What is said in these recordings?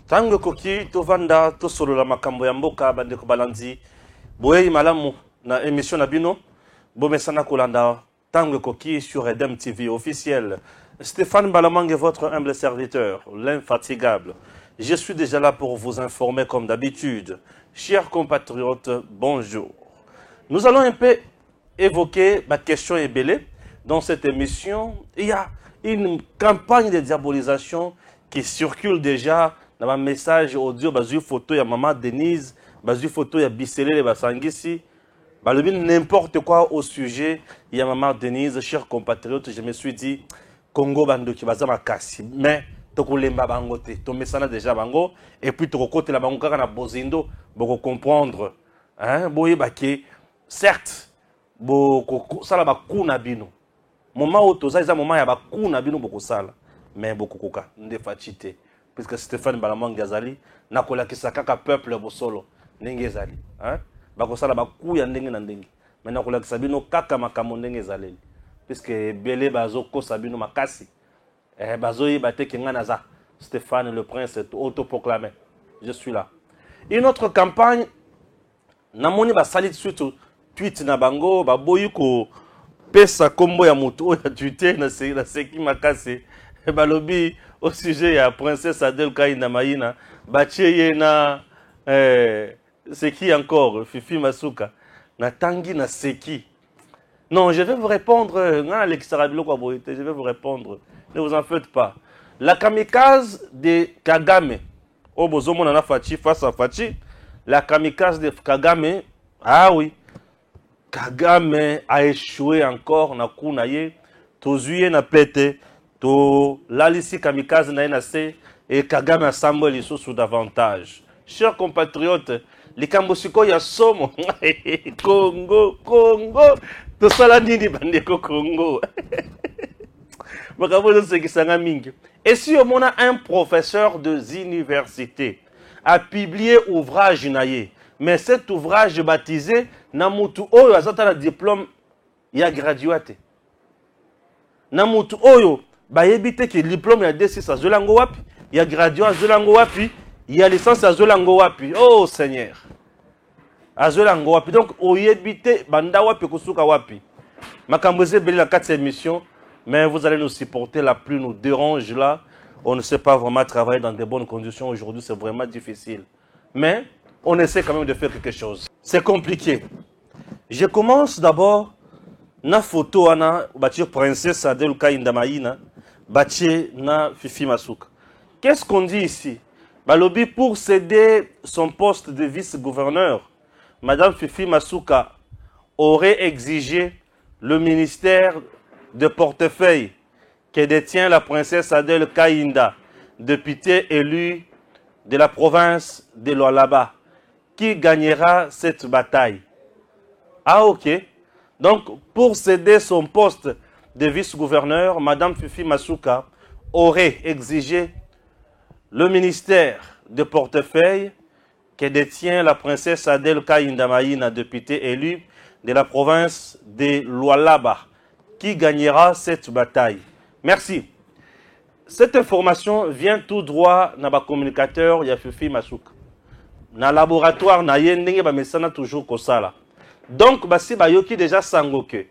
Tango koki tovanda to solo la makambo ya mboka bande ko balandi boye malamu na émission na bino bomesana kolanda tango koki sur Edem TV officiel. Stéphane Balamangue est votre humble serviteur, l'infatigable. Je suis déjà là pour vous informer comme d'habitude. Chers compatriotes, bonjour. Nous allons un peu évoquer ma question et belé. Dans cette émission, il y a une campagne de diabolisation qui circule déjà dans un message audio, une photo de maman Denise, une photo de Bissele Basangisi, n'importe quoi au sujet. Il y a maman Denise, chers compatriotes, je me suis dit, Congo bando qui baza makasi, mais tokolemba bango te, to mesana déjà bango, et puis to kote la bango kaka na bozindo, boko comprendre, hein, boye bake, certes, boko sala baku na bino. Moment où toza isa moment ya baku na bino boko sala, mais boko koka nde fachite, puisque Stéphane Balamangue azali na kolakisa kaka peuple bosolo ndenge ezali, hein, bako sala baku ya ndenge na ndenge, mais na kolakisa bino kaka makambo ndenge ezaleli. Puisque Belé Bazo Kosabino Makasi, Bazo Yibate Kenganaza, Stéphane le Prince est autoproclamé. Je suis là. Une autre campagne, Namoni Basali suite tweet na bango, Baboyuko Pesa Kombo ya Muto, ya tweeté, na Seki Makasi, Balobi au sujet ya Princesse Adel Kaina Maïna, Bacheye na c'est qui encore, Fifi Masuka, na Tangi na Seki. Non, je vais vous répondre. Je vais vous répondre. Ne vous en faites pas. La kamikaze de Kagame. Oh, bozomo nana Fachi face à Fachi. La kamikaze de Kagame. Ah oui. Kagame a échoué encore na kunaye. Tozuye na pete. To lalisi kamikaze na enase. Et Kagame a semblé sous davantage. Chers compatriotes, les Kambosiko ya somo. Congo, Congo. Tout ça là, ni bandeko Congo. Et si on a un professeur de université a publié ouvrage naïe, mais cet ouvrage baptisé Namutu Oyo azata diplôme ya graduate. Namutu Oyo ba yebite ki diplôme ya D6 a zolango wapi, ya graduate zolango wapi, ya licence a zolango wapi. Oh Seigneur. Azolango wapi. Donc oyebite banda wapi kusuka wapi. Makamboze beli la 4 émissions, mais vous allez nous supporter, la pluie nous dérange là. On ne sait pas vraiment travailler dans de bonnes conditions aujourd'hui, c'est vraiment difficile. Mais on essaie quand même de faire quelque chose. C'est compliqué. Je commence d'abord na photo ana bâtir princesse Adel Kainda Maïna, bâtir na Fifi Masuka. Qu'est-ce qu'on dit ici? Balobi pour céder son poste de vice-gouverneur, Madame Fifi Masuka aurait exigé le ministère de portefeuille que détient la princesse Adel Kainda, députée élue de la province de Lualaba, qui gagnera cette bataille. Ah ok. Donc pour céder son poste de vice-gouverneur, Madame Fifi Masuka aurait exigé le ministère de portefeuille que détient la princesse Adel Kainda Maïna, députée élue de la province de Lualaba, qui gagnera cette bataille. Merci. Cette information vient tout droit dans le communicateur Yafifi Masuka. Dans le laboratoire, na yendenge ba mesana toujours kosala. Donc basi bayoki déjà sangoke.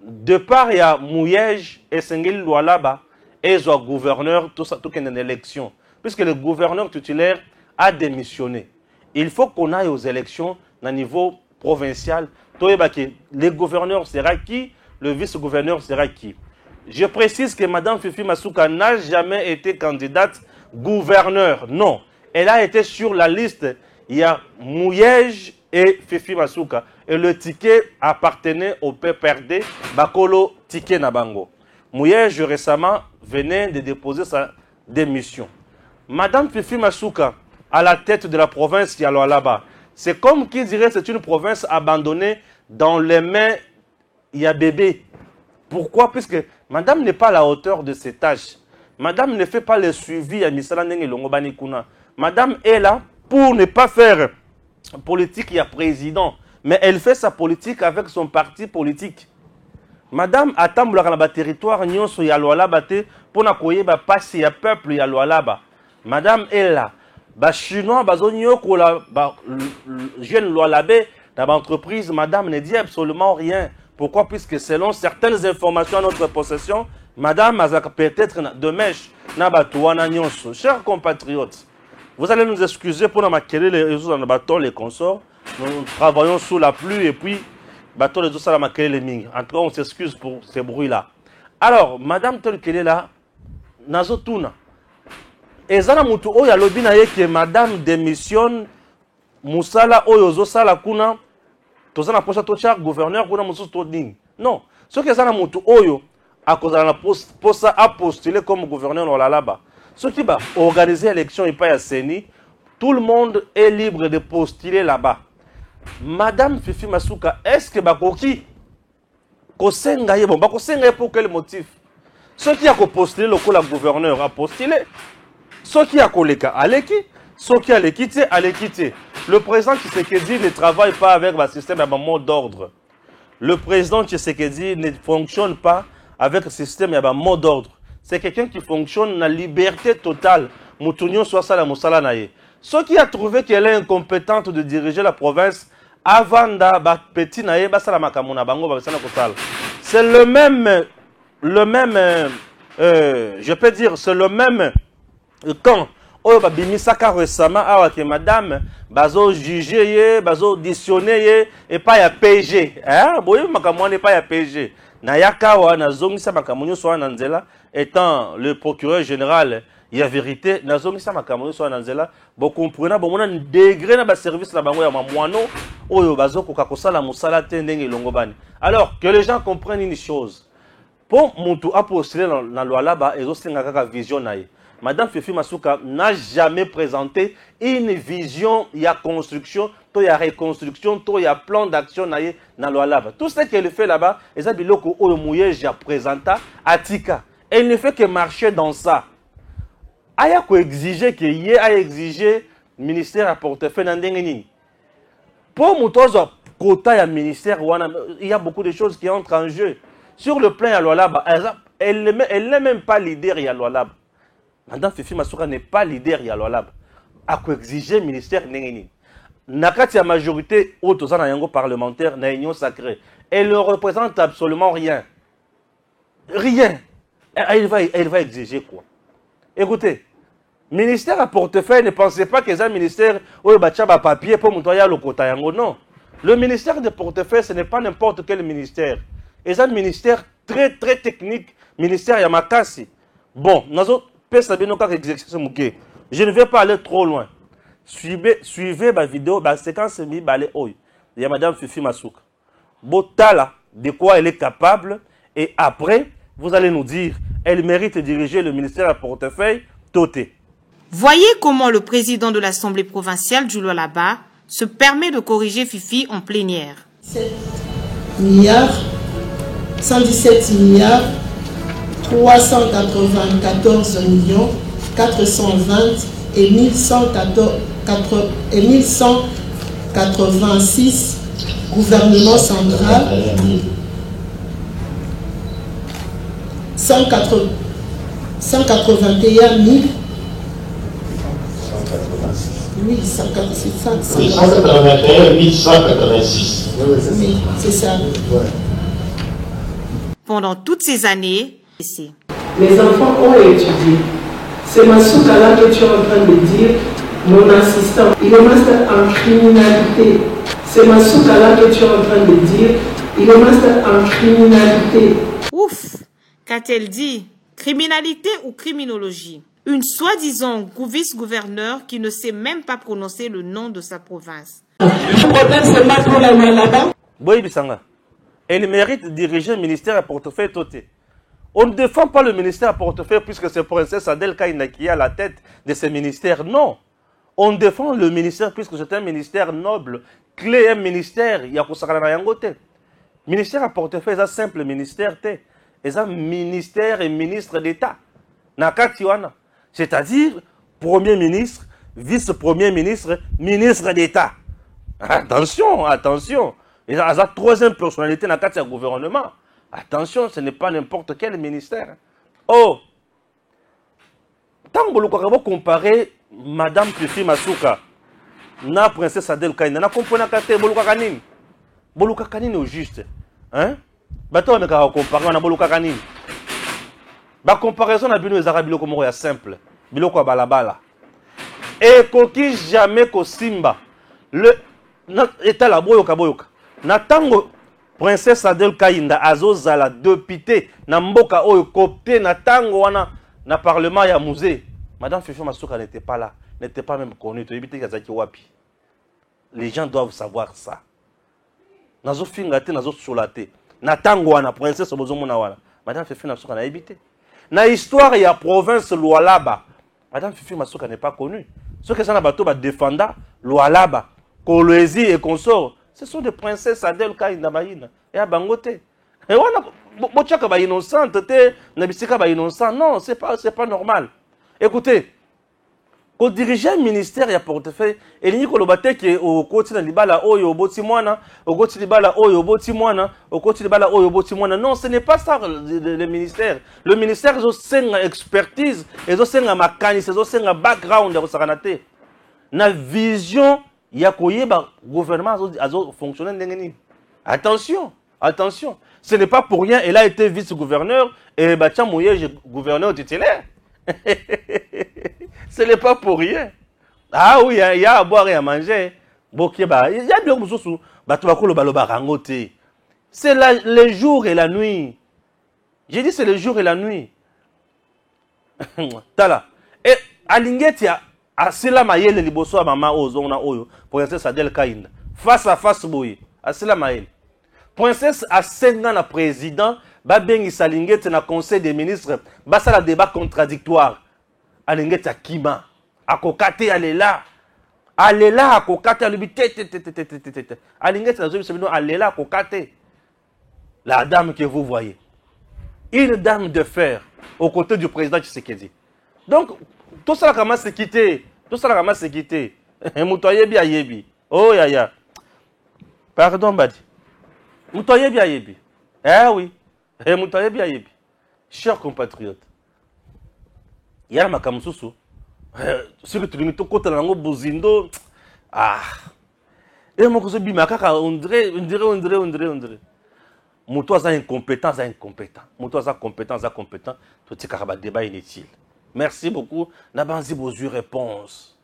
De part ya Mouyej et Sengel Lualaba et soit gouverneur tout ça tout une élection, puisque le gouverneur titulaire a démissionné. Il faut qu'on aille aux élections à niveau provincial. Le gouverneur sera qui? Le vice-gouverneur sera qui? Je précise que Mme Fifi Masuka n'a jamais été candidate gouverneur. Non. Elle a été sur la liste. Il y a Mouyej et Fifi Masuka. Et le ticket appartenait au PPRD, Bakolo Ticket Nabango. Mouyej récemment venait de déposer sa démission. Mme Fifi Masuka, à la tête de la province Lualaba, c'est comme qui dirait que c'est une province abandonnée dans les mains il y a bébé. Pourquoi? Puisque madame n'est pas à la hauteur de ses tâches. Madame ne fait pas le suivi à Misalandeng et Longobani Kuna. Madame est là pour ne pas faire politique, il y a président. Mais elle fait sa politique avec son parti politique. Madame attend le territoire Nyonso ya Lualaba pour na koyeba passer ya peuple ya Lualaba. Madame est là. Les Chinois, jeune loi labé, dans l'entreprise, madame ne dit absolument rien. Pourquoi? Puisque selon certaines informations à notre possession, madame a peut-être de mèche. Chers compatriotes, vous allez nous excuser pour nous maquiller les réseaux dans le bateau, les consorts. Nous travaillons sous la pluie et puis, bateau les autres, maquiller les mines. En tout cas, on s'excuse pour ces bruits-là. Alors, madame telle qu'elle est là, nazo tuna. Et ça, mutu oya lobi na ye que madame démissionne, musala oyozo sala kuna, toza na posa to char gouverneur kuna mususu to ding. Non, ce que ça na mutu oyo à cause de la posa a postulé comme gouverneur dans la là-bas. Ce qui va organiser l'élection et pas à Seni, tout le monde est libre de postuler là-bas. Madame Fifi Masuka, est-ce que bakoki kosenga ye bon, bakosenga pour quel motif? Ceux qui a postulé le gouverneur a postulé. Ceux qui a koleka aleki, ceux qui a l'équité a l'équité. Le président Tshisekedi ne travaille pas avec le système à mot d'ordre. Le président Tshisekedi ne fonctionne pas avec le système à mot d'ordre. C'est quelqu'un qui fonctionne dans la liberté totale. Moutounion soit ça la moussala naye. Ceux qui a trouvé qu'elle est incompétente de diriger la province avant da petit naye basala makamuna bango basala kotala. C'est le même je peux dire c'est le même quand oyo babimisaka récemment awa ke madame bazo juger ye bazo auditionner ye et pas ya PG hein boye makamwa ne pas ya PG na yakawa na zongisa makamwa so na nzela étant le procureur général ya vérité na zongisa makamwa so na nzela bo comprendre bo mona degré na ba service na bango ya mamwano oyo bazo koka kosala musala te ndenge longo bani. Alors que les gens comprennent une chose, pour mutu a postulé na loi là-bas et aussi ngaka vision na ye. Madame Fifi Masuka n'a jamais présenté une vision, il y a construction, il y a reconstruction, il y a plan d'action dans la loi là-bas. Tout ce qu'elle fait là-bas, et ça, biloko o mouye j'ai présenté à Tika. Elle ne fait que marcher dans ça. Il y a exiger que y a exiger ministère à portefeuille n'andengeni. Pour mutozo quota ya ministère il y a beaucoup de choses qui entrent en jeu. Sur le plan de la loi là-bas, elle n'est même pas leader de la loi là-bas. Madame Fifi Masuka n'est pas leader ya loi là-bas. A quoi exiger ministère n'engeni. Nakati la majorité autour na yango parlementaire na union sacrée. Elle ne représente absolument rien. Rien. Elle va exiger quoi? Écoutez, ministère à portefeuille, ne pensez pas que c'est un ministère où il y a un papier pour montrer le quota yango. Non. Le ministère de portefeuille, ce n'est pas n'importe quel ministère. C'est un ministère très très technique. Ministère Yamakasi. Bon, nous je ne vais pas aller trop loin. Suivez ma vidéo, ma séquence mi balé oy. Il y a Madame Fifi Masuka. Botala, de quoi elle est capable. Et après, vous allez nous dire, elle mérite de diriger le ministère à portefeuille Toté. Voyez comment le président de l'Assemblée provinciale du Lualaba se permet de corriger Fifi en plénière. 7 milliards, 117 milliards, 394 millions, 420 et 1186 gouvernement central, 181 000. Oui, 181 186. Oui, c'est ça. Pendant toutes ces années, les enfants ont étudié. C'est Masuka là que tu es en train de dire, mon assistant, il est master en criminalité. C'est Masuka là que tu es en train de dire, il est master en criminalité. Ouf, qu'a-t-elle dit? Criminalité ou criminologie? Une soi-disant vice-gouverneur qui ne sait même pas prononcer le nom de sa province. Boy Bissanga, elle mérite de diriger le ministère à portefeuille Toté. On ne défend pas le ministère à portefeuille puisque c'est Princesse Adel Kaina qui est à la tête de ce ministère. Non. On défend le ministère puisque c'est un ministère noble, clé un ministère. Il y a un ministère à portefeuille, c'est un simple ministère. C'est un ministère et ministre d'État. Nakatiwana. C'est-à-dire Premier ministre, vice-premier ministre, ministre d'État. Attention, attention. Il y a la troisième personnalité dans le gouvernement. Attention, ce n'est pas n'importe quel ministère. Oh, tant que vous comparez Madame Fifi Masuka, na princesse Adèle Kaina, na comprenaka te boluka kanini. Boluka kanini au juste. Hein? Bato on a comparé na boluka kanini. Ba comparaison na bino ezaka biloko moko ya simple. Biloko ya balabala. Et koki jamais ko simba. Le état la boyoka boyoka. Na tango princesse Adèle Kainda azozala député na mboka oyo copté na tango wana na parlement ya musée. Madame Fifi Masuka n'était pas là, n'était pas même connue. Les gens doivent savoir ça. Nazo fingate, nazo solate. Na tango wana princesse bozomona wana. Madame Fifi Masuka n'a évité. Na histoire ya province Lualaba. Madame Fifi Masuka n'est pas connue. Ceux qui sont là bateau ba défenda Lualaba, Kolwezi et consorts, ce sont des princesses Adèle Kainda Maïna et à Bangote. Et wana bochaka ba innocente te na bisika ba innocent. Non, c'est pas normal. Écoutez, quand diriger un ministère, il y a portefeuille, et l'unique kolobate qui est au côté de l'ibala oyo botimwana, au côté de l'ibala oyo botimwana, au côté de l'ibala oyo botimwana. Non, ce n'est pas ça le ministère. Le ministère, ils ont une expertise, ils ont une mécanisme, ils ont un background de saranate. Na vision, il y a quoi gouvernement a fonctionné. Attention, attention. Ce n'est pas pour rien, elle a été vice-gouverneur et Bacham Mouye, gouverneur titulaire. Ce n'est pas pour rien. Ah oui, il y a à boire et à manger. Il y a bien beaucoup de choses. C'est le jour et la nuit. J'ai dit c'est le jour et la nuit. Tala. Et à l'ingeti à cela maïel liboso à maman ozona oyo princesse Adèle Kainda. Face à face boy. À cela maïel. Princesse a 5 ans na président. Ba bengi salingete na conseil des ministres. Ba ça la débat contradictoire. Alingete a kima. Akokate alela. Alela akokate alubite. Alingete na zobi sebino alela akokate. La dame que vous voyez. Une dame de fer aux côtés du président Tshisekedi. Donc, tout ça comment se quitter. Tout ça comment se quitter. Moutoyebi ayebi. Oh ya ya. Pardon Badi. Moutoyebi ayebi. Eh oui. Eh moutoyebi ayebi. Chers compatriotes. Yara makamususu. Ce que tu me toques dans le bozindo. Ah. Et moi que je bima kaka on dirait. Moutois a incompétent. Moutois a compétent. Tout ce qui débat inutile. Merci beaucoup. Nabanzi bozu réponse.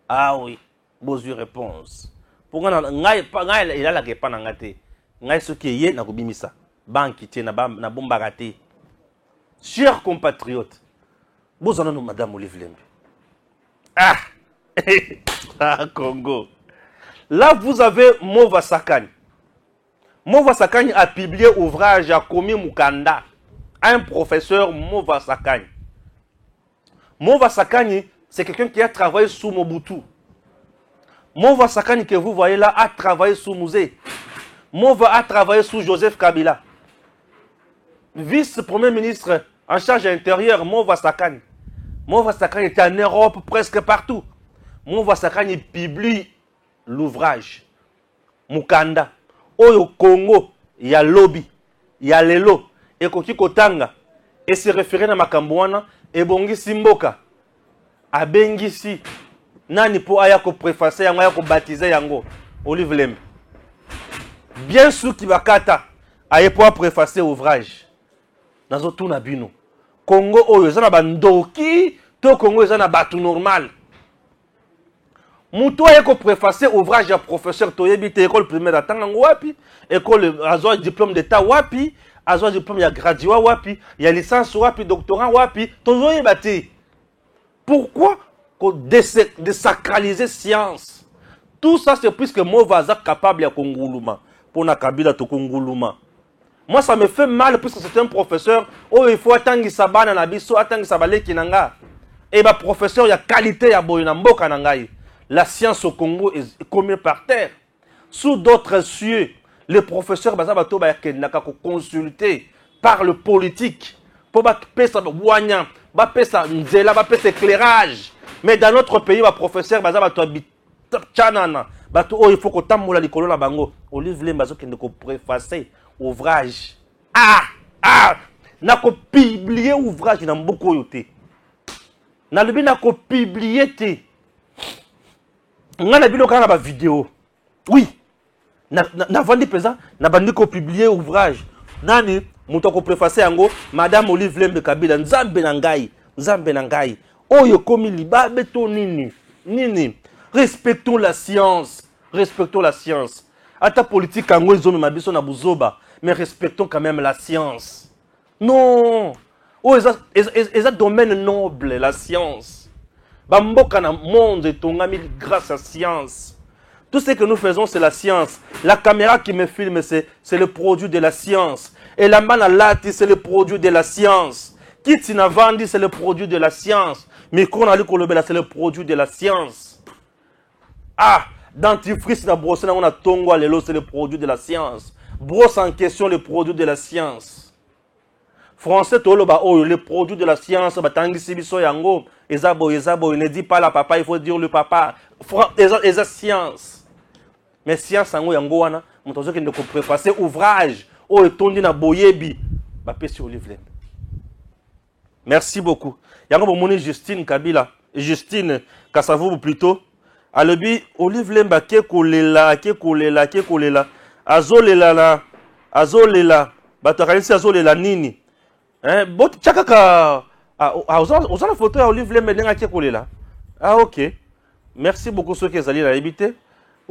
Ah oui, bozu réponse. Pour nga il a la réponse ngate. Ngai ce qui est na kobimisa. Banki tie na bomba raté. Chers compatriotes. Bozana no madame Olive Lembe. Ah. Ah Congo. Là vous avez Mova Sakani. Mova Sakani a publié ouvrage à Komi Mukanda, un professeur Mova Sakani. Mova Sakani, c'est quelqu'un qui a travaillé sous Mobutu. Mova Sakani que vous voyez là a travaillé sous Mouzé. Mova a travaillé sous Joseph Kabila. Vice-premier ministre en charge intérieure, Mova Sakani. Mova Sakani était en Europe presque partout. Mova Sakani publie l'ouvrage Mukanda. Au Congo, il y a lobby, il y a lelo, et koki kotanga, et se référer à Makambouana, et bongi simboka, a bengisi, nani po ayako préfacer, yango ayako baptiser yango, Olive Lembe. Bien sûr qu'il va kata, aye po préfacer ouvrage, nazo tout na bino. Congo oyo, zana bandoki, to Congo zana batu normal. Moutou a préfacé ouvrage à professeur Toyebi, école primaire à Tangang Wapi, école à diplôme d'état Wapi, à diplôme il y a graduat Wapi, il y a licence Wapi, doctorat Wapi, toujours y bâti. Pourquoi désacraliser science? Tout ça c'est puisque Movaza capable à Konguluma, pour na Kabila to Konguluma. Moi ça me fait mal puisque c'est un professeur, oh il faut attendre Sabana na biso, attendre Sabale Kinanga. Et bah professeur il y a qualité à Boyinambo Kanangai. La science au Congo est commise par terre. Sous d'autres cieux, les professeurs Bazabato Bayakenaka consultés par le politique pour faire ça wanya, faire ça nzela, faire éclairage. Mais dans notre pays, les professeurs Bazabato Chanana, il faut que tamoula likolo la bango. Olive Lembe bazo kende ko préfacer ouvrage. Na ko publier ouvrage na mboko yote. Na lebi na ko publier te. On a vu le vidéo. Oui. Na vandi pesa, na bandi ko publier ouvrage. Nani, muto ko préfacer yango, Madame Olive Lembe Kabila, nzambe na ngai. Oyo komi liba beto nini. Respectons la science. Ata politique yango ezo me mabiso na buzoba, mais respectons quand même la science. Non. Oh, eza domaine noble, la science. Bamboka na monde etongami grâce à la science. Tout ce que nous faisons, c'est la science. La caméra qui me filme, c'est le produit de la science. Et la manalati, c'est le produit de la science. Kitina Vandi, c'est le produit de la science. Mikronali Kolobela, c'est le produit de la science. Ah, dentifrice na brosse, on a tongo lelo, c'est le produit de la science. Brosse en question, le produit de la science. Français, toloba, oh, le produit de la science, batangi sibiso yango, ezabo, ne dit pas la papa, il faut dire le papa. Eza science. Mais science yango yango wana motozo ki ndeko préfacer ouvrage o etondi na boyebi ba pesi Olive Lembe. Merci beaucoup. Yango bomoni Justine Kabila, Justine Kasavubu plutôt. Alobi Olive Lembe ke kolela. Azolela. Bato kanisi azolela nini? Bot chakaka ozana photo ya Olive Lembe ndenga ke kolela. Ah OK. Merci beaucoup ceux qui ezali na habité.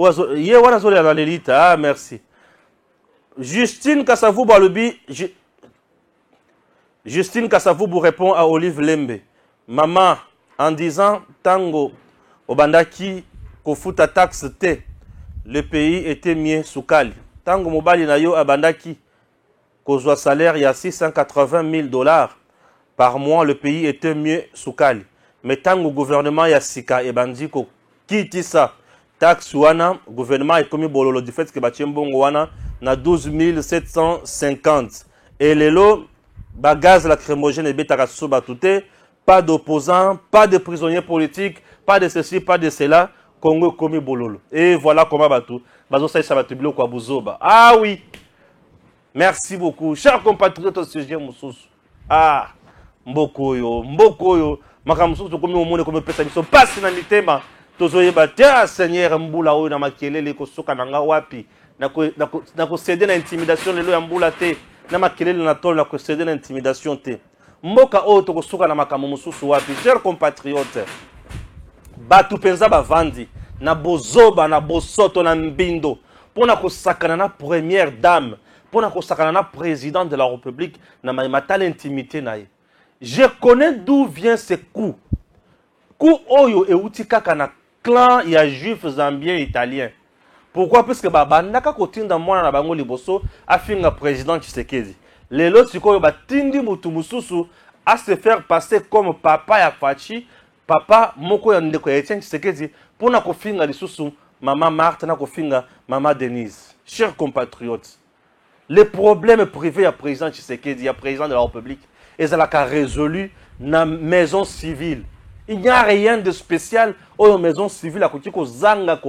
Ah, merci. Justine Kasavubu alobi. Justine Kasavubu répond à Olive Lembe. Maman, en disant Tango Obandaki Kofuta taxe T, le pays était mieux sous Kali. Tango Mobali Nayo Abandaki Kozwa salaire il y a $680,000 par mois, le pays était mieux sous Kali. Mais Tango gouvernement Yassika et Bandiko quitte ça. Taxe wana, gouvernement est commis bololo du fait que Bachembongo wana na 12 750. Et les lots, gaz lacrymogène et bétarasso batouté, pas d'opposants, pas de prisonniers politiques, pas de ceci, pas de cela, Congo commis bololo. Et voilà comment batou. Bazo sa sabatubilo kwa buzoba. Ah oui. Merci beaucoup. Chers compatriotes au sujet Moussous. Ah, Mbokoyo. Makamususu komi omone komi pesa biso pasi na mitema. Tozoyeba tia Seigneur mbula oyo na makelele kosoka nanga wapi na ko céder na intimidation lelo ya mbula te na makelele na tol na ko céder na intimidation te mboka oyo to kosoka na makamu mususu wapi. Chers compatriotes, batu penza bavandi na bozoba na bosoto na mbindo pona ko sakana na première dame, pona ko sakana na président de la République na matala intimité na ye. Je connais d'où vient ce coup oyo euti kaka na clan ya juif zambien italien. Pourquoi? Parce que bandaka kotinda mwana na bango liboso afinga président Tshisekedi. Lelo sikoyo batindi mutu mususu à se faire passer comme papa ya Fachi, papa moko ya ndeko ya Etienne Tshisekedi pona kofinga lisusu maman Marthe na kofinga maman Denise. Chers compatriotes, les problèmes privés ya président Tshisekedi, ya président de la République, ezalaka résolu na maison civile. Il n'y a rien de spécial aux maisons civiles à côté pour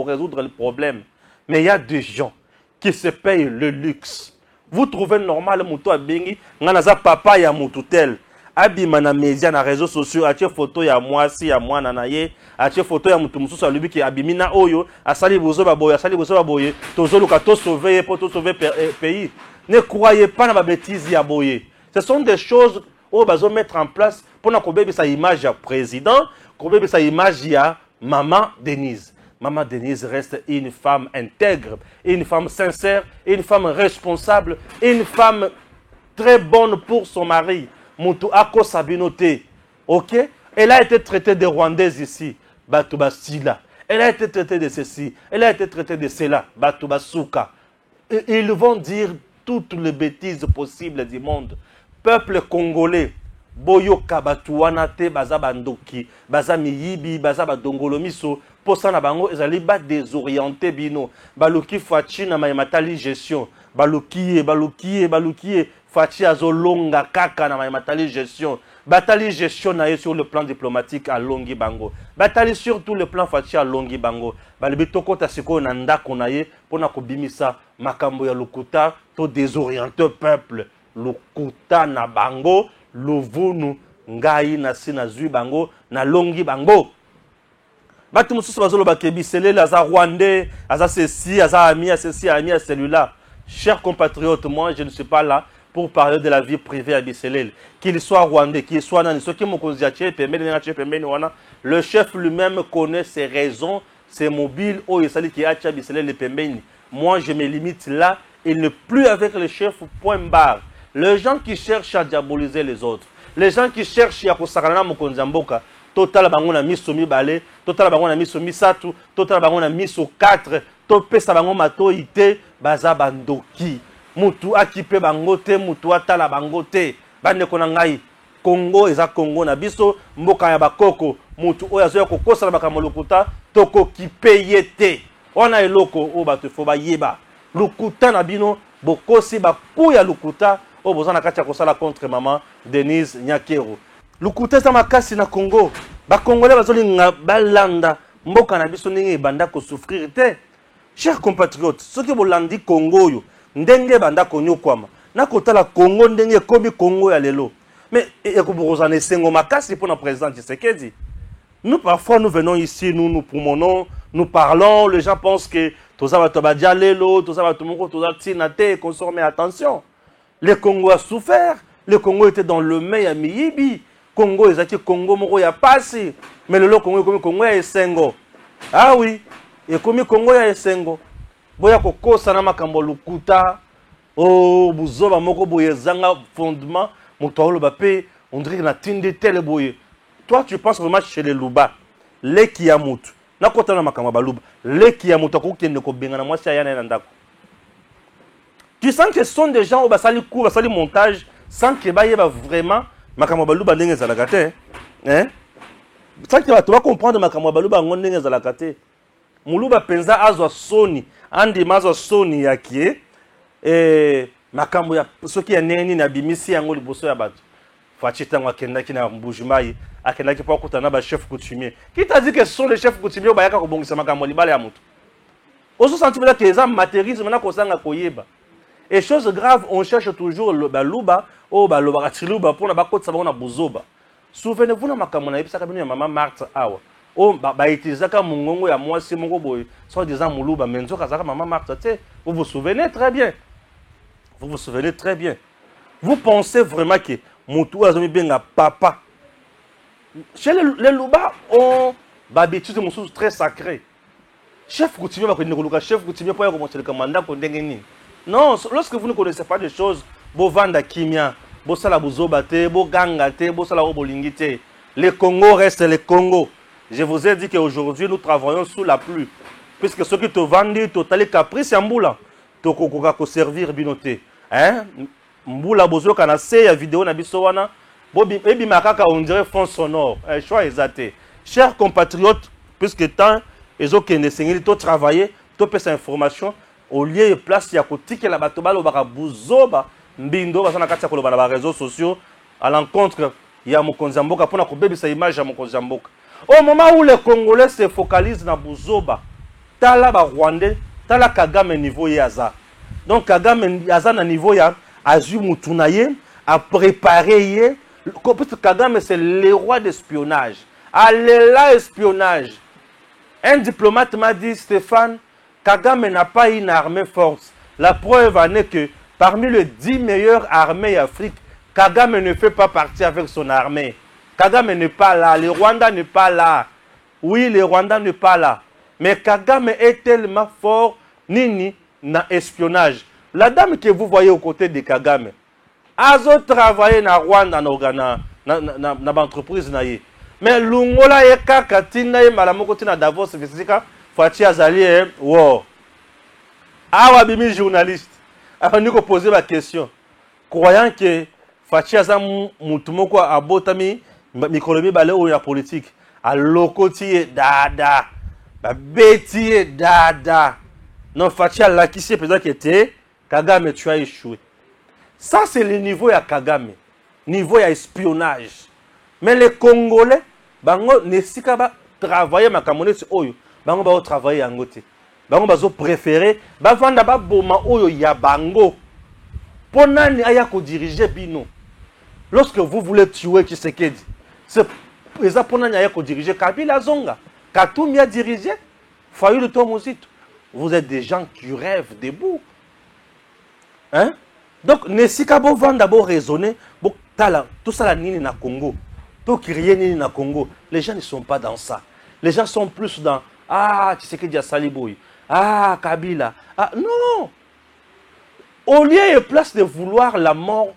résoudre le problème. Mais il y a des gens qui se payent le luxe. Vous trouvez normal muto abengi nganaza papa ya mututel. Abima na média na réseaux sociaux atie photo ya mwasi ya mwana na ye, atie photo ya mutu mususu alubi ki abimina oyo asali bozo baboye, tozoluka to sauver pour to sauver pays. Ne croyez pas na ba bêtises ya boye. Ce sont des choses où bazo mettre en place pour na kobebi sa image ya président, kobebi sa image ya maman Denise. Maman Denise reste une femme intègre, une femme sincère, une femme responsable, une femme très bonne pour son mari. Moutou Ako Sabinote. Ok? Elle a été traitée de Rwandaise ici. Batouba Sila. Elle a été traitée de ceci. Elle a été traitée de cela. Batouba Souka. Ils vont dire toutes les bêtises possibles du monde. Peuple congolais. Boyoka batuwana te baza bandoki, baza miyibi, baza badongolomiso, posa na bango ezali ba désorienté bino, baluki fachi na matali gestion, baluki fachi azolonga kaka na matali gestion, batali gestion na sur le plan diplomatique à longi bango, batali sur tout le plan fachi à longi bango, balibitoko ta siko na ndako na ye pona kobimisa makambo ya lokuta to désorienter peuple, lokuta na bango. Lovunu ngai na sina zui bango na longi bango. Batu mususu bazolo bakebisele aza rwandais, aza ceci, aza ami, à ceci, ami à celui-là. Chers compatriotes, moi je ne suis pas là pour parler de la vie privée à Biselel. Qu'il soit rwandais, qu'il soit nani, ce qui le chef lui-même connaît ses raisons, ses mobiles, qui a Biselel Pembeni. Moi je me limite là, il n'est plus avec le chef, point barre. Les gens qui cherchent à diaboliser les autres, les gens qui cherchent à Kosakana Mokonzamboka, total bango na miso mibale, total bango na miso misatu, total bango na miso 4, to pesa bango mato ite, baza bandoki. Mutu akipe bango te, mutu atala bango te. Bande kona ngai, Congo eza Congo na biso, mboka ya bakoko, mutu oya zoya kokosa na bakamo lokuta, toko kipe te. Wana eloko o bato fo ba yeba. Lukuta na bino, bokosi bakuya lukuta, o bozana kati ya kosala contre maman Denise Nyakero. Lukuta za makasi na Congo, ba Congolais bazolinga balanda mboka na biso ndenge banda ko souffrir te. Chers compatriotes, ceux qui bolandi Congo yo ndenge banda konyo kwama na kotala Congo ndenge komi Congo ya lelo. Mais ekobozana esengo makasi pour na président Tshisekedi. Nous parfois nous venons ici, nous promenons, nous parlons, les gens pensent que toza bato ba dialelo, toza bato moko toza tinate, consommer attention. Le Congo a souffert, le Congo était dans le mai ya miyibi. Congo ezaki Congo moko ya pasi, mais le Congo ekomi Congo ya esengo. Ah oui, ekomi Congo ya esengo. Boya kokosa na makambo lukuta, oh buzoba moko boye zanga fondement, mutolo bape, on dirait na tinde tel boye. Toi tu penses vraiment chez les Luba, les kiamutu. Na kota na makambo baluba, les kiamutu ko kende ko benga na mwasi ya na ndako. Tu sens que ce sont des gens au basali cours, basali montage sans que ba yeba vraiment makambo baluba ndenge ezalaka te, hein? Ça que tu vas comprendre makambo baluba ndenge ezalaka te. Muluba penza azwa soni, andi mazwa soni yaki makambo ya soki ya neni na bimisi yango liboso ya bato. Fachita ngwa kendaki na Mbujimai, akendaki pa kutana ba chef coutumier. Qui t'a dit que ce sont les chefs coutumiers bayaka ko bongisa makambo libala ya mutu? Oso sentimela que ça matérisme na ko sanga koyeba. Et chose grave, on cherche toujours le baluba, oh baluba ratiluba pour na bakotsa na buzoba. Souvenez-vous na makambo na yebisaka bino ya mama Marthe awa. Oh utilisaka mungongo ya mwasi moko boy, soit disant muluba menzo kazaka mama Marthe te. Vous vous souvenez très bien. Vous vous souvenez très bien. Vous pensez vraiment que mutu azomi benga papa. Chez les Luba ont l'habitude de très sacré. Chef coutumier va connaître chef coutumier pour commencer le commandant pour ndengeni. Non, lorsque vous ne connaissez pas des choses, bo vanda kimia, bo sala buzobate, bo gangate, bo sala obolingite. Le Congo reste le Congo. Je vous ai dit qu'aujourd'hui nous travaillons sous la pluie. Puisque ceux qui te vendent, totali caprice en boula. To kokoka ko servir binoté. Hein? Mboula bozo kana se ya vidéo na biso wana. Bobi ebi makaka on dirait fond sonore. Choix exaté. Chers compatriotes, puisque tant ezo kende sengeli to travailler, to pesa information au lieu de place ya kotike la bato balo baka buzoba mbindo basana kati ya koloba na ba réseaux sociaux à l'encontre ya mokonzi mboka pona ko bebisa image ya mokonzi mboka. Au moment où les Congolais se focalisent na buzoba, tala ba Rwandais, tala Kagame niveau yaza. Donc Kagame yaza na niveau ya azu mutunaye a préparé Kagame c'est le roi d'espionnage. Allez là espionnage. Un diplomate m'a dit Stéphane, Kagame n'a pas une armée forte. La preuve en est que parmi les 10 meilleures armées d'Afrique, Kagame ne fait pas partie avec son armée. Kagame n'est pas là, le Rwanda n'est pas là. Oui, le Rwanda n'est pas là. Mais Kagame est tellement fort, nini, na espionnage. La dame que vous voyez aux côtés de Kagame, a travaillé na Rwanda na entreprise na ye. Mais lungola ye kaka tina ye malamoko tina Davos fisika Fachi Azali wow. Awa bimi journaliste. Avant de poser ma question, croyant que Fachi Azam mutumoko abotami micronomie balé ou la politique, à lokoti dada, ba beti dada. Non Fachi la qui c'est peut-être qui était Kagame tu as échoué. Ça c'est le niveau ya Kagame, niveau ya espionnage. Mais les Congolais bango nesika ba travailler makamone ci oyo bango ba travailler en ngote bango bazo préférer ba vanda ba boma oyo ya bango ponani aya ko diriger bino. Lorsque vous voulez tuer Tshisekedi, c'est ça ponani aya ko diriger Kabila Zonga. Katoum a dirigé. Fayou de Tomozito. Vous êtes des gens qui rêvent debout. Hein? Donc, Nessikabo va d'abord raisonner. Tout ça, la nini na Congo. Tout qui rien nini na Congo. Les gens ne sont pas dans ça. Les gens sont plus dans ah, tu sais que Dia Saliboui. Ah, Kabila. Ah, non. Au lieu et place de vouloir la mort,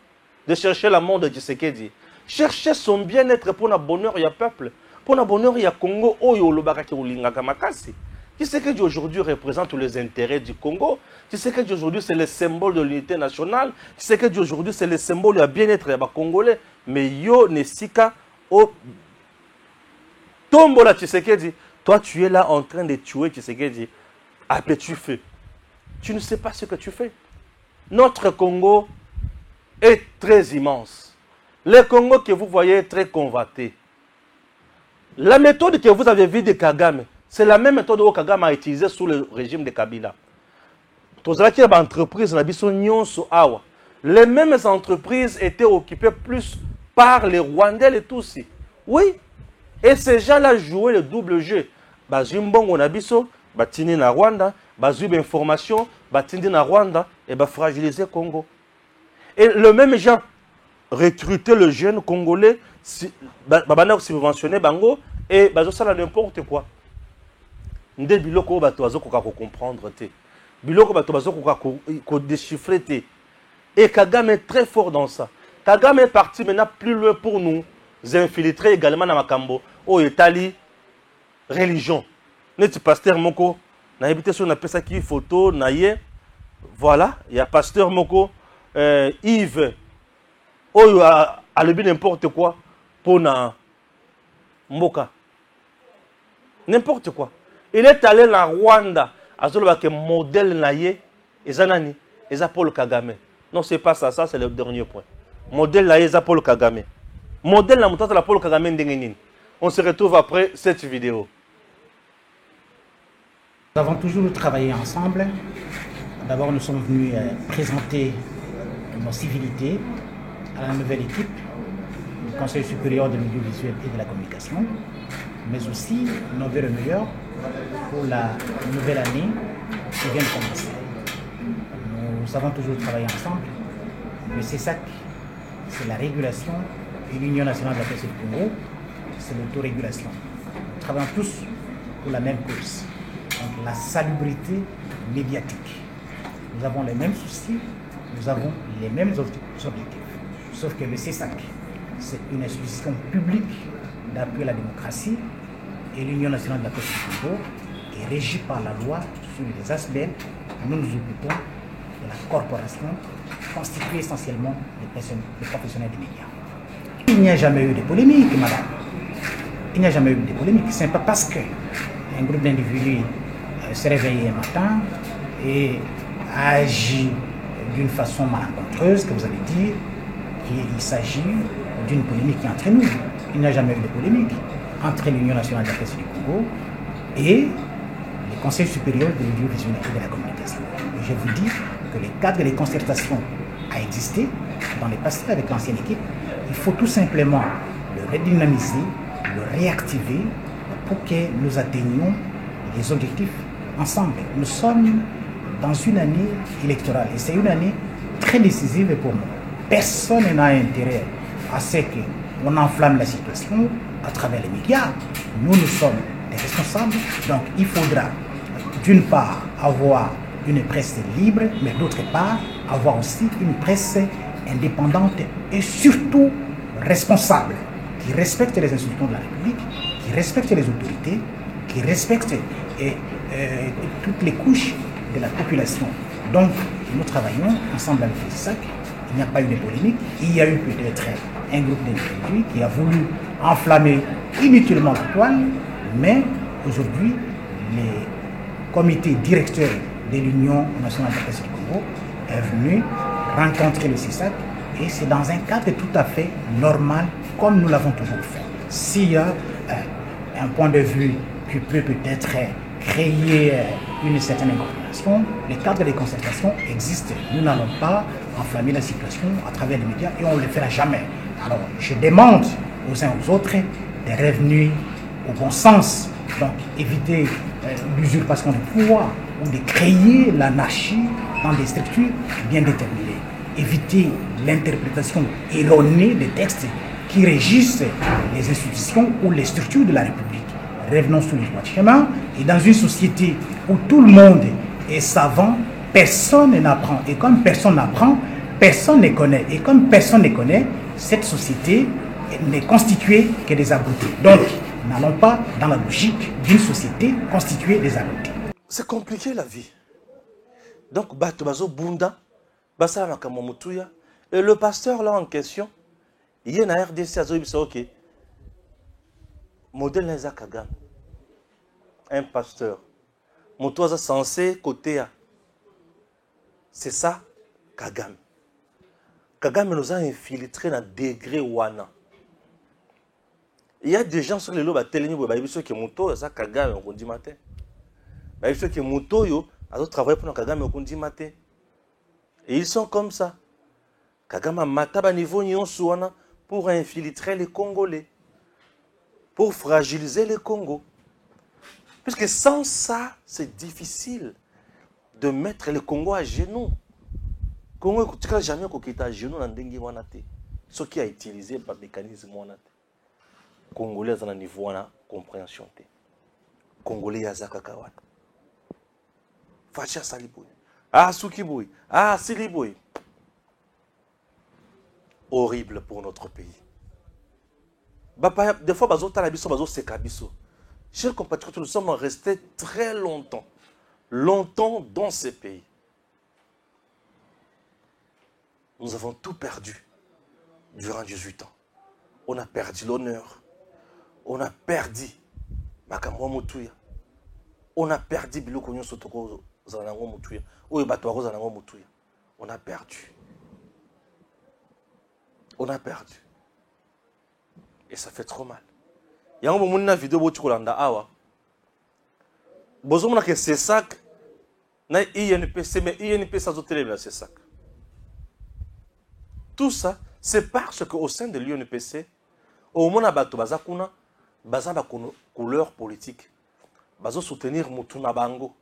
de chercher la mort de Tshisekedi, chercher son bien-être pour le bonheur, il y a peuple. Pour le bonheur, il y a Congo. Oh, yo, le baraki ou l'ingakamakasi. Tshisekedi aujourd'hui représente les intérêts du Congo. Tshisekedi aujourd'hui c'est le symbole de l'unité nationale. Tshisekedi aujourd'hui c'est le symbole du bien-être des Congolais. Mais yo Nesika au tombola Tshisekedi. Toi tu es là en train de tuer Tshisekedi. À petit feu. Tu ne sais pas ce que tu fais. Notre Congo est très immense. Le Congo que vous voyez est très convoité. La méthode que vous avez vue de Kagame, c'est la même méthode que Kagame a utilisée sous le régime de Kabila. Les mêmes entreprises étaient occupées plus par les Rwandais et Tutsis. Oui. Et ces gens-là jouaient le double jeu. Bazumbongo Nabiso, Batini na Rwanda, Bazub information, Batindi na Rwanda, et fragiliser Congo. Et le même gens recrutaient le jeune Congolais, subventionné Bango, et ça n'importe quoi. Nde biloko bato bazokoka ko comprendre te. Biloko bato bazokoka ko déchiffrer te. Et Kagame est très fort dans ça. Kagame est parti maintenant plus loin pour nous infiltrer également dans Makambo. Oh, Italie, religion. N'est-ce pasteur Moko? Na habité sur na pesa qui photo na ye. Voilà, il y a pasteur Moko Yves. Oh, a le n'importe quoi pour na Mboka. N'importe quoi. Il est allé en Rwanda, à ce modèle naïe, et Zanani, et Paul Kagame. Non, c'est pas ça, ça c'est le dernier point. Modèle naïe, et Paul Kagame. Modèle la montante de la Paul Kagame d'Engenin. On se retrouve après cette vidéo. Nous avons toujours travaillé ensemble. D'abord, nous sommes venus présenter nos civilités à la nouvelle équipe du Conseil supérieur de l'audiovisuel et de la communication, mais aussi nos vœux meilleurs pour la nouvelle année qui vient de commencer. Nous avons toujours travaillé ensemble. Le CESAC, c'est la régulation, et l'Union nationale de la presse du Congo, c'est l'autorégulation. Nous travaillons tous pour la même cause, donc la salubrité médiatique. Nous avons les mêmes soucis, nous avons les mêmes objectifs. Sauf que le CESAC, c'est une institution publique d'appui à la démocratie, et l'Union nationale de la presse du Congo est régie par la loi sur les aspects. Nous nous occupons de la corporation constituée essentiellement des professionnels des médias. Il n'y a jamais eu de polémique, madame. Il n'y a jamais eu de polémique. Ce n'est pas parce qu'un groupe d'individus s'est réveillé un matin et a agi d'une façon malencontreuse que vous allez dire qu'il s'agit d'une polémique entre nous. Il n'y a jamais eu de polémique entre l'Union nationale de la presse du Congo et le Conseil supérieur de l'audiovisuel et de la communication. Et je vous dis que le cadre de concertation a existé dans les passés avec l'ancienne équipe. Il faut tout simplement le redynamiser, le réactiver pour que nous atteignions les objectifs ensemble. Nous sommes dans une année électorale et c'est une année très décisive pour nous. Personne n'a intérêt à ce qu'on enflamme la situation à travers les médias. Nous sommes des responsables, donc il faudra d'une part avoir une presse libre, mais d'autre part avoir aussi une presse indépendante et surtout responsable, qui respecte les institutions de la République, qui respecte les autorités, qui respecte toutes les couches de la population. Donc nous travaillons ensemble avec le CESAC. Il n'y a pas eu de polémique. Il y a eu peut-être un groupe d'individus qui a voulu enflammer inutilement la toile, mais aujourd'hui, le comité directeur de l'Union nationale de la presse du Congo est venu rencontrer le CESAC et c'est dans un cadre tout à fait normal, comme nous l'avons toujours fait. S'il y a un point de vue qui peut peut-être créer une certaine incompréhension, le cadre de concertation existe. Nous n'allons pas enflammer la situation à travers les médias et on ne le fera jamais. Alors, je demande aux uns aux autres de revenir au bon sens Donc, éviter l'usurpation de pouvoir ou de créer l'anarchie dans des structures bien déterminées. Éviter l'interprétation erronée des textes qui régissent les institutions ou les structures de la République. Revenons sur le droit de chemin. Et dans une société où tout le monde est savant, personne n'apprend. Et comme personne n'apprend, personne ne connaît. Et comme personne ne connaît, cette société n'est constituée que des abrutis. Donc, n'allons pas dans la logique d'une société constituée des abrutis. C'est compliqué la vie. Donc, bato bazo bunda, basa makambo mutuya. Et le pasteur là en question, il est na RDC azo ibisa ok. Modèle Neza Kagame. Un pasteur. Motoza censé côté a. C'est ça Kagame. Kagame nous a infiltré dans degré wana. Il y a des gens sur les lots, qui ont moto, ça Kagame on dit matin. Ils sont qui moto yo, ils travaillent pour Kagame on dit matin. Et ils sont comme ça. Kagame mataba niveau nyonso wana pour infiltrer les Congolais, pour fragiliser les Congo. Puisque sans ça, c'est difficile de mettre le Congo à genoux. Congo tu n'as jamais été à genoux dans dengue wana te. Ce qui a utilisé le mécanisme wana te. Congolais à un niveau de compréhension. Congolais à Zakakawata. Facha Saliboy. Ah, Soukiboy. Ah, Siliboy. Horrible pour notre pays. Des fois, chers compatriotes, nous sommes restés très longtemps. Longtemps dans ces pays. Nous avons tout perdu durant 18 ans. On a perdu l'honneur. On a perdu makambo mutuya. On a perdu biloko nyonso toko zanango mutuya. Oyo bato bako zanango mutuya. On a perdu. On a perdu. Et ça fait trop mal. Yango bomoni na vidéo boti kolanda awa. Bozomona que c'est ça na INPC mais INPC ça zotelebla c'est ça. Tout ça c'est parce que au sein de l'UNPC au moment bato bazakuna baza ba couleur politique bazo soutenir mutuna bango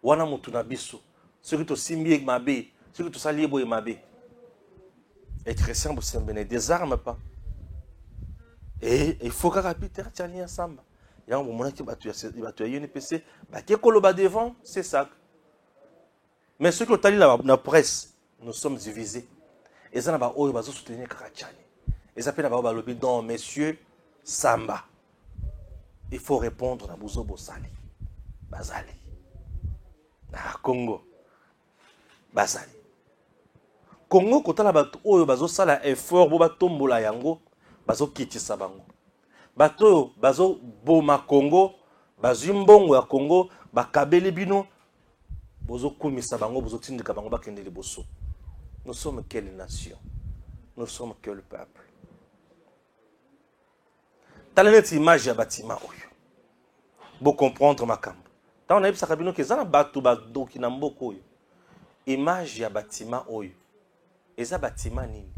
wana mutuna biso ceux qui to simbi mabe ceux qui to sali boy mabe et Christian Boussembene des armes pas et il faut que Peter Tchania Samba ya un moment qui batu ya UNPC ba ke koloba devant c'est ça mais ceux qui ont tali la presse nous sommes divisés et ça na ba oyo bazo soutenir Kakachani et ça peut na ba lobby non messieurs Samba. Il faut répondre à Bouzo Bosali. Bazali. Ah, Congo. Bazali. Congo, quand on a bato, oyo bazo sala effort, bo batombo la yango, bazo kitisa bango. Bato, bazo boma Congo, bazimbongo ya Congo, bakabeli bino, bozo kumisa bango, bozo tindika bango bakende liboso. Nous sommes quelle nation? Nous sommes quel peuple? Cette image ya bâtiment oyo. Pour comprendre ma camp. Tant on a vu ça kabino que ça na batu bado ki na mboko oyo. Image ya bâtiment oyo. Eza bâtiment nini?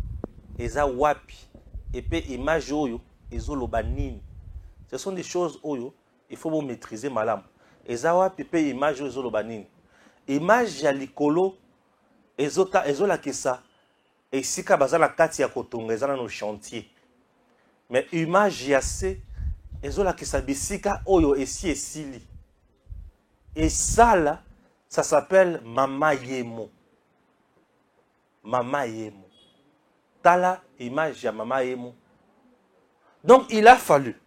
Eza wapi? Et puis image oyo ezoloba nini? Ce sont des choses oyo il faut vous maîtriser malam. Eza wapi pe image oyo ezoloba nini? Image ya likolo ezola kesa esika bazala kati ya kotonga ezana no chantier. Mais image yassé ezola kesa bisika oyo esi esili. Et ça là, ça s'appelle Mama Yemo. Mama Yemo. Tala image ya Mama Yemo. Donc il a fallu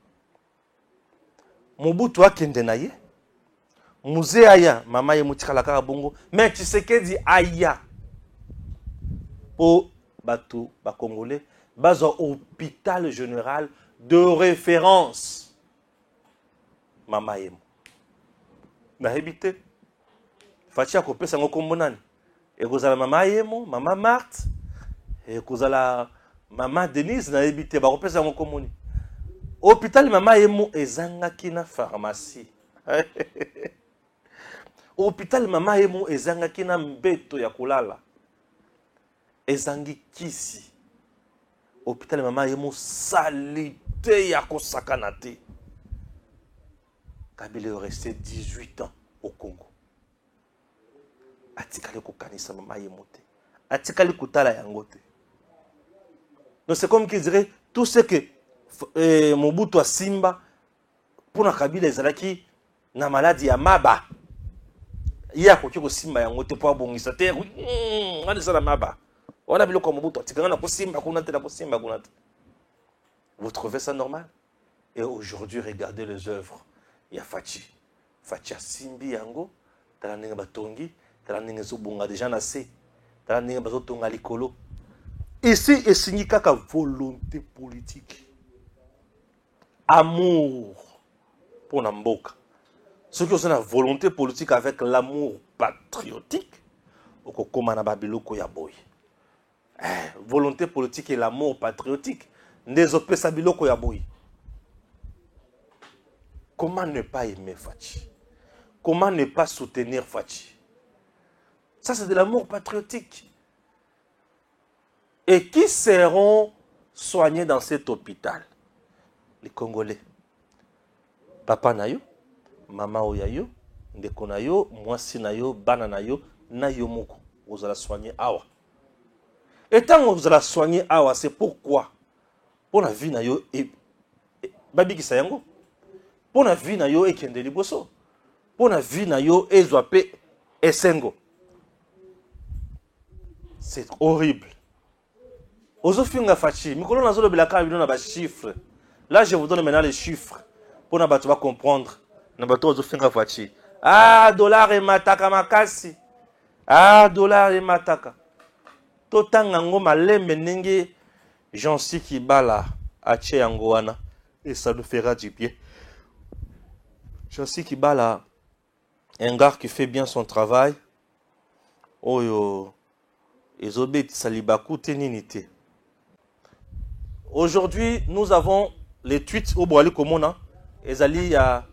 Mobutu akende na ye. Musée aya Mama Yemo tikala kaka bongo, mais Tshisekedi aya pour bato ba congolais. Bas au hôpital général de référence. Mama Yemo. Na habité. Fatia ko pesa ngoko monani. Et kozala Mama Yemo, Mama Marthe. Et kozala Mama Denise na habité ba ko pesa ngoko moni. Hôpital Mama Yemo ezangaki na pharmacie. Hôpital Mama Yemo ezangaki na mbeto ya kulala. Ezangi kisi. Hôpital Mama Yemo salité ya kosakana te. Kabila est resté 18 ans au Congo. Atikali kokanisa mama yemote. Atikali kutala yangote. Donc c'est comme qui dirait tout ce que Mobutu a Simba pour na Kabila ezalaki na maladie ya maba. Ya koki ko Simba yangote pour abongisa te. Ngani sala maba. On a vu le comme Mobutu atikanga na ko Simba kuna te na ko Simba kuna te. Vous trouvez ça normal? Et aujourd'hui regardez les œuvres. Il y a Fachi. Fachi a Simbi yango, tala ninga batongi, tala ninga zobonga déjà nassé. Tala ninga bazotonga likolo. Ici, et signi kaka volonté politique. Amour pour Namboka. Ceux qui ont une volonté politique avec l'amour patriotique, okokoma na babiloko ya boy. Volonté politique et l'amour patriotique, nezope sa biloko ya boy. Comment ne pas aimer Fachi? Comment ne pas soutenir Fachi? Ça, c'est de l'amour patriotique. Et qui seront soignés dans cet hôpital? Les Congolais. Papa Nayo, Mama Oyayo, Ndeko Nayo, Mwasi Nayo, Bana Nayo, Nayo Moko. Vous allez soigner Awa. Et tant que vous allez soigner Awa, c'est pourquoi? Pour la vie Nayo et Babi Kisayango. Pour la vie Nayo et Kendeli Bosso. Pour la vie Nayo et Zwape et Sengo. C'est horrible. Ozofinga Fachi, Mikolo Nazolo Belaka a des chiffres. Là, je vous donne maintenant les chiffres. Pour que tu vas comprendre. Nabato Ozofinga Fachi. Ah, dollar et mataka makasi. Ah, dollar et mataka. Totangango malembe nenge. Jansi qui bala. Ache yangoana. Et ça nous fera du bien. Jansi qui bala. Un gars qui fait bien son travail. Oh yo. Ezobet salibaku teninite. Aujourd'hui, nous avons les tweets au Boali Komona. Ezali ya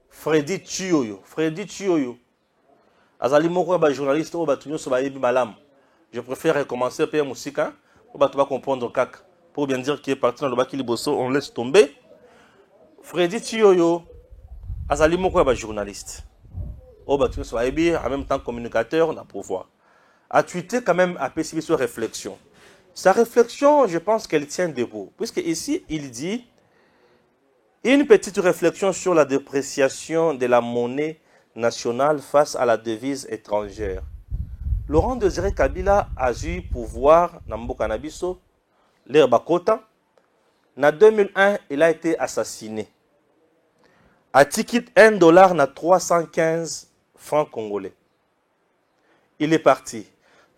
Freddy Chioyo. Freddy Chioyo. Azali moko ba journaliste au batunyo so ba yebi malam. Je préfère recommencer par Moussika pour ba comprendre kaka. Pour bien dire qu'il est parti dans le Bakili Bosso, on laisse tomber. Freddy Chioyo azali moko ba journaliste. Au batunyo so ba yebi en même temps communicateur, on a pouvoir. A tweeté quand même à PCB sur réflexion. Sa réflexion, je pense qu'elle tient debout. Puisque ici, il dit une petite réflexion sur la dépréciation de la monnaie nationale face à la devise étrangère. Laurent Désiré Kabila a eu pouvoir dans Mboka Nabiso, l'ère Bakota. En 2001, il a été assassiné. A ticket $1 na 315 francs congolais. Il est parti.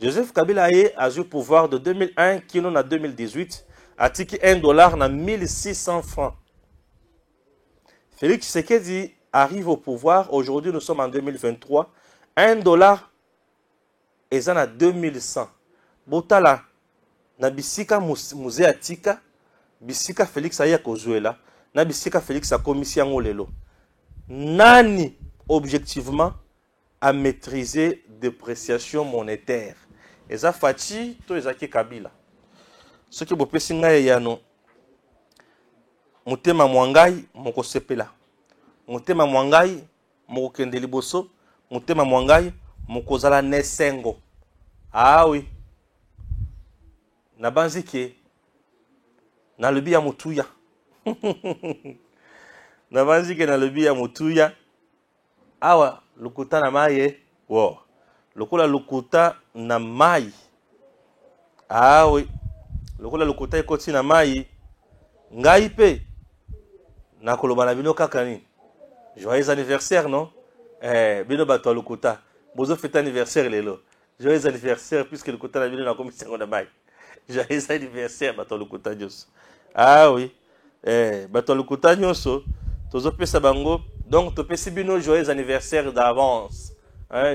Joseph Kabila a eu pouvoir de 2001 kilo à 2018, à ticket $1 na 1600 francs. Félix Tshisekedi arrive au pouvoir. Aujourd'hui, nous sommes en 2023. $1 est à 2100. Botala, na bisika musée atika, bisika Félix aya kozuela, na bisika Félix a commission ngolelo. Nani, objectivement, à maîtriser dépréciation monétaire. Et ça Fachi, to ezaki Kabila. Ce qui vous peut signaler yano. Mutema mwangai moko sepela. Mutema mwangai moko kendeli boso. Mutema mwangai moko zala nesengo. Ah oui. Na banzike na lebi ya mutuya. Na banzike na lebi ya mutuya. Awa lukuta na maye. Wow. Lokola lukuta na mai. Ah oui. Lokola lukuta ekoti na mai. Ngai pe. Na koloba na bino kaka ni. Joyeux anniversaire, non? Bino bato lukuta. Bozo fête anniversaire lelo. Joyeux anniversaire puisque lukuta na bino na commission na mai. Joyeux anniversaire bato lukuta nyos. Ah oui. Bato lukuta nyoso. Tozo pesa bango. Donc to pesi bino joyeux anniversaire d'avance.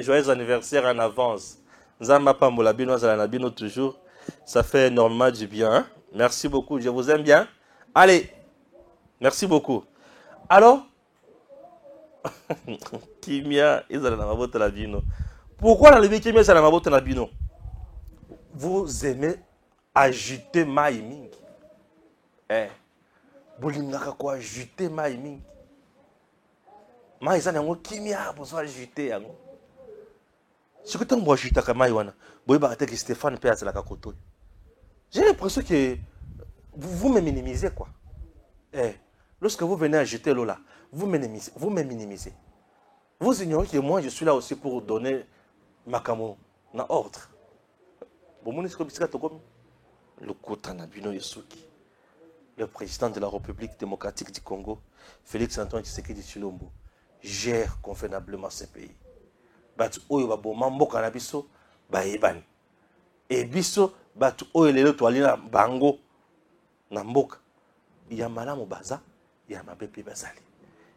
Joyeux anniversaire en avance. Zamba Pambola Bino Zalanabino toujours. Ça fait énormément du bien. Hein? Merci beaucoup. Je vous aime bien. Allez. Merci beaucoup. Alors, Kimia Izalanabota Labino. Pourquoi dans le Kimia Izalanabota Labino? Vous aimez agiter Maïming. Bolingaka quoi agiter Maïming. mai eza nango kimia bozo ajute yango soki ntango boajutaka mai wana boyebaka te ke Stéphane mpe azalaka koto. J'ai l'impression que vous me minimisez quoi. Lorsque vous venez ajouter l'eau là, vous me minimisez. Vous ignorez que moi je suis là aussi pour donner ma camo na ordre. Le président de la République démocratique du Congo, Félix Antoine Tshisekedi Tshilombo, gère convenablement ce pays. Batu oyo baboma mboka na biso ba ebani. Et biso batu oyo lelo toalina bango na mboka. Ya malamu baza, ya mabe pe bazali.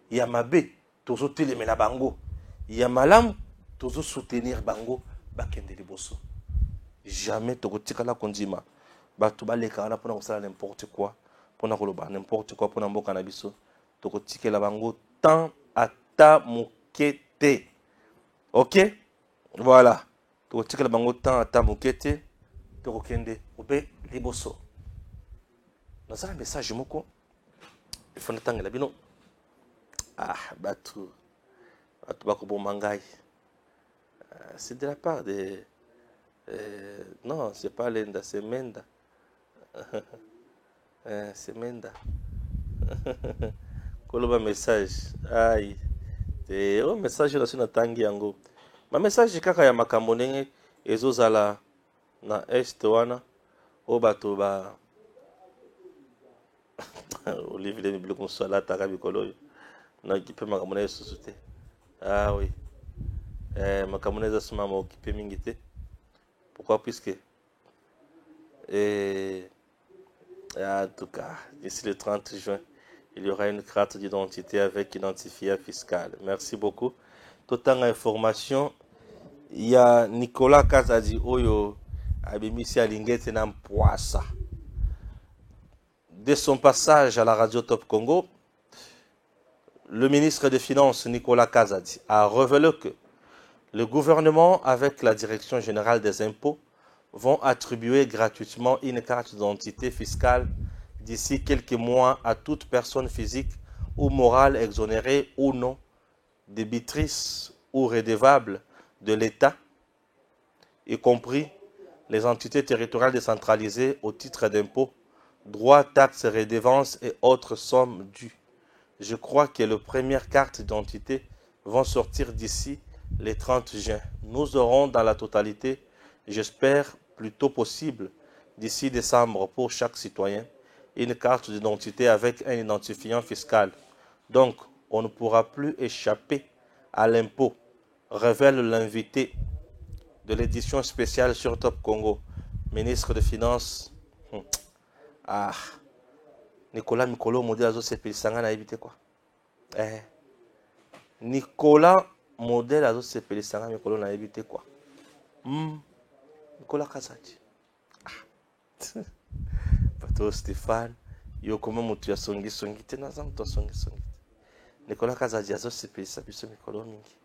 Ya mabe tozo telemela bango. Ya malamu tozo soutenir bango bakende liboso. Jamais tokotika la kondima. Batu baleka wana pona kosala n'importe quoi. Pona koloba n'importe quoi pona mboka na biso. Tokotikela bango tant ata mokete. Ok? Voilà. Tokotikela bango tant ata mokete. Tokokende obe liboso. Dans un message moko. Il faut n'attendre la bino. Ah, batu bako bomangai. C'est de la part de non, c'est pas Lenda, c'est Menda. C'est Menda. Koloba message. Aïe. C'est un message là sur na tangi yango. Ma message kaka ya makambo ndenge ezozala na est wana o bato ba Olivier de Mibilo konsola taka bikolo na kipe makambo na susute. Ah oui. Makambo na za suma mo kipe mingi te. Pourquoi? Puisque en tout cas, d'ici le 30 juin, il y aura une carte d'identité avec identifiant fiscal. Merci beaucoup. Tout en information, il y a Nicolas Kazadi Oyo Abimisi Alingete Nampoasa. Dès son passage à la radio Top Congo, le ministre des Finances Nicolas Kazadi a révélé que le gouvernement, avec la Direction générale des impôts, vont attribuer gratuitement une carte d'identité fiscale d'ici quelques mois à toute personne physique ou morale exonérée ou non, débitrice ou redevable de l'État, y compris les entités territoriales décentralisées au titre d'impôts, droits, taxes, redevances et autres sommes dues. Je crois que les premières cartes d'identité vont sortir d'ici les 30 juin. Nous aurons dans la totalité, j'espère plus tôt possible, d'ici décembre pour chaque citoyen, une carte d'identité avec un identifiant fiscal. Donc, on ne pourra plus échapper à l'impôt, révèle l'invité de l'édition spéciale sur Top Congo, ministre des Finances. Ah, Nicolas Mikolo modèle azo sepeli na éviter quoi. Nicolas modèle azo sepeli sanga Mikolo na éviter quoi. Nicolas Kazadi. Pato Stéphane, yo comment mutu ya songi te na za mutu songi. Nicolas Kazadi azo sepeli sa biso Mikolo mingi.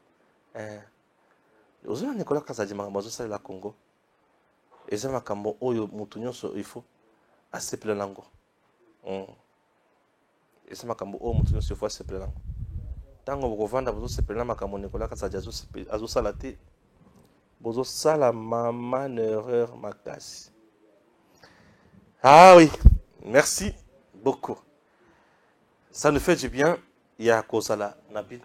Ozona Nicolas Kazadi makambo azo sala la Congo. Eza makambo oyo mutu nyonso il faut asepela nango. Eza makambo oyo mutu nyonso il faut asepela nango. Tango bokovanda bozo sepela makambo Nicolas Kazadi azo sala te. Bozo sala maman erreur makasi. Ah oui, merci beaucoup. Ça nous fait du bien. Il y a Kozala Nabino.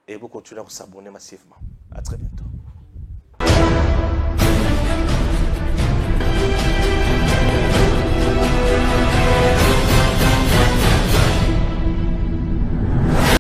Et vous continuez à vous abonner massivement. À très bientôt.